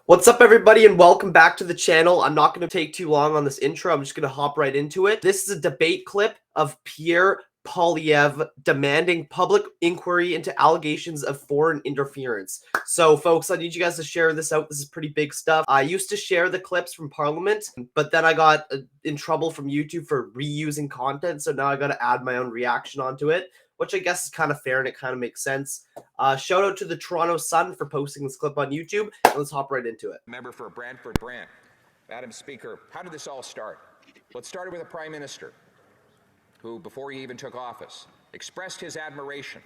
What's up, everybody, and welcome back to the channel. I'm not going to take too long on this intro. I'm just going to hop right into it. This is a debate clip of Pierre demanding public inquiry into allegations of foreign interference. So, folks, I need you guys to share this out. This is pretty big stuff. I used to share the clips from Parliament, but then I got in trouble from YouTube for reusing content, so now I got to add my own reaction onto it, which I guess is kind of fair and it kind of makes sense. Shout out to the Toronto Sun for posting this clip on YouTube. Let's hop right into it. Member for Brantford Brant. Madam Speaker, how did this all start? Well, it started with a Prime Minister who, before he even took office, expressed his admiration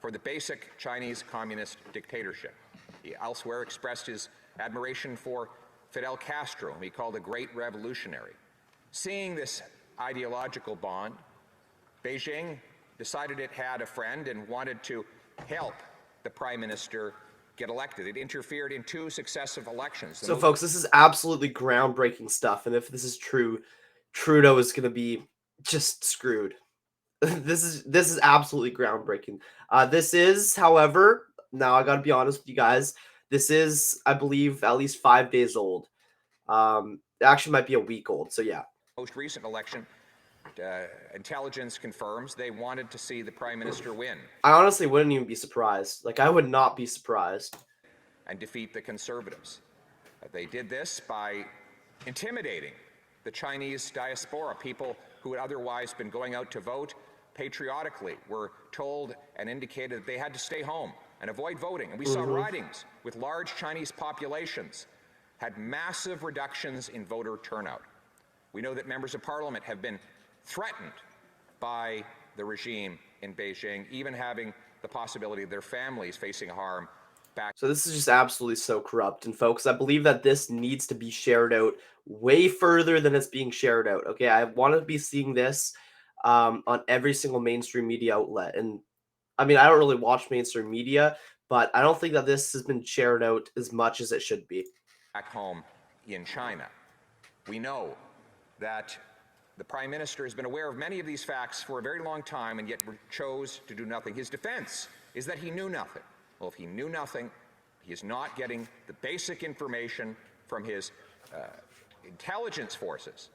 for the basic Chinese communist dictatorship. He elsewhere expressed his admiration for Fidel Castro, whom he called a great revolutionary. Seeing this ideological bond, Beijing decided it had a friend and wanted to help the Prime Minister get elected. It interfered in 2 successive elections. So, folks, this is absolutely groundbreaking stuff, and if this is true, Trudeau is going to be just screwed. This is absolutely groundbreaking. This is, however, now I got to be honest with you guys, this is, I believe, at least 5 days old. It actually might be a week old, so yeah. Most recent election, intelligence confirms they wanted to see the Prime Minister win. I honestly wouldn't even be surprised. Like, I would not be surprised. And defeat the Conservatives. They did this by intimidating the Chinese diaspora. People who had otherwise been going out to vote patriotically were told and indicated that they had to stay home and avoid voting. And we saw ridings with large Chinese populations had massive reductions in voter turnout. We know that members of Parliament have been threatened by the regime in Beijing, even having the possibility of their families facing harm back. So this is just absolutely so corrupt. And folks, I believe that this needs to be shared out way further than it's being shared out. Okay, I want to be seeing this on every single mainstream media outlet. And I mean, I don't really watch mainstream media, but I don't think that this has been shared out as much as it should be. Back home in China, we know that the Prime Minister has been aware of many of these facts for a very long time and yet chose to do nothing. His defense is that he knew nothing. Well, if he knew nothing, he is not getting the basic information from his intelligence forces,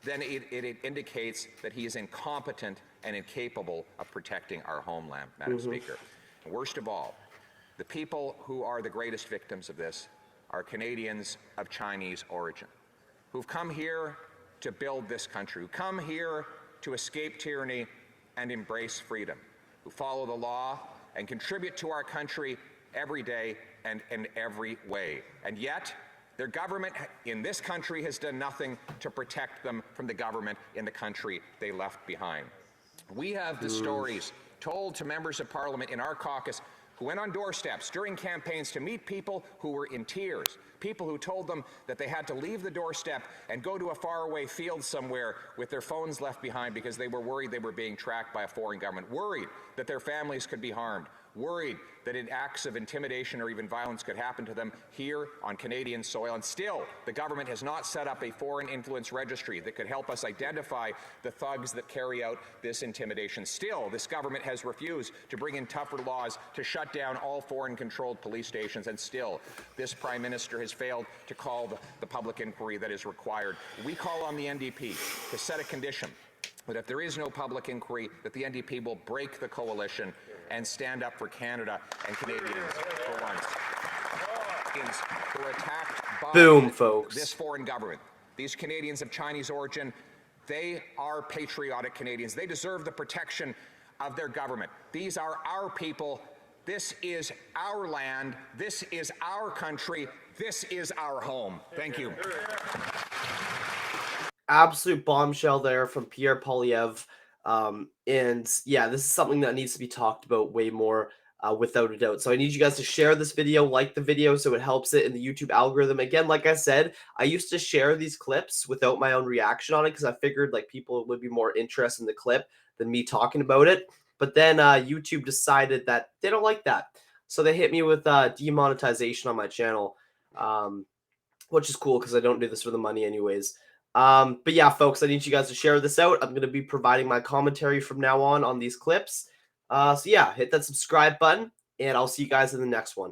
then it indicates that he is incompetent and incapable of protecting our homeland, Madam Speaker. And worst of all, the people who are the greatest victims of this are Canadians of Chinese origin, who've come here to build this country, who come here to escape tyranny and embrace freedom, who follow the law and contribute to our country every day and in every way. And yet, their government in this country has done nothing to protect them from the government in the country they left behind. We have the stories told to members of Parliament in our caucus who went on doorsteps during campaigns to meet people who were in tears, people who told them that they had to leave the doorstep and go to a faraway field somewhere with their phones left behind because they were worried they were being tracked by a foreign government, worried that their families could be harmed, worried that acts of intimidation or even violence could happen to them here on Canadian soil. And still, the government has not set up a foreign influence registry that could help us identify the thugs that carry out this intimidation. Still, this government has refused to bring in tougher laws to shut down all foreign-controlled police stations. And still, this Prime Minister has failed to call the public inquiry that is required. We call on the NDP to set a condition that if there is no public inquiry, that the NDP will break the coalition and stand up for Canada and Canadians for once. Who are attacked by this foreign government. These Canadians of Chinese origin, they are patriotic Canadians. They deserve the protection of their government. These are our people. This is our land. This is our country. This is our home. Thank you. Absolute bombshell there from Pierre. And yeah, this is something that needs to be talked about way more, without a doubt. So I need you guys to share this video, like the video, so it helps it in the YouTube algorithm. Again, like I said, I used to share these clips without my own reaction on it because I figured like people would be more interested in the clip than me talking about it. But then YouTube decided that they don't like that, so they hit me with demonetization on my channel, which is cool because I don't do this for the money anyways. But yeah, folks, I need you guys to share this out. I'm going to be providing my commentary from now on these clips. So yeah, hit that subscribe button, and I'll see you guys in the next one.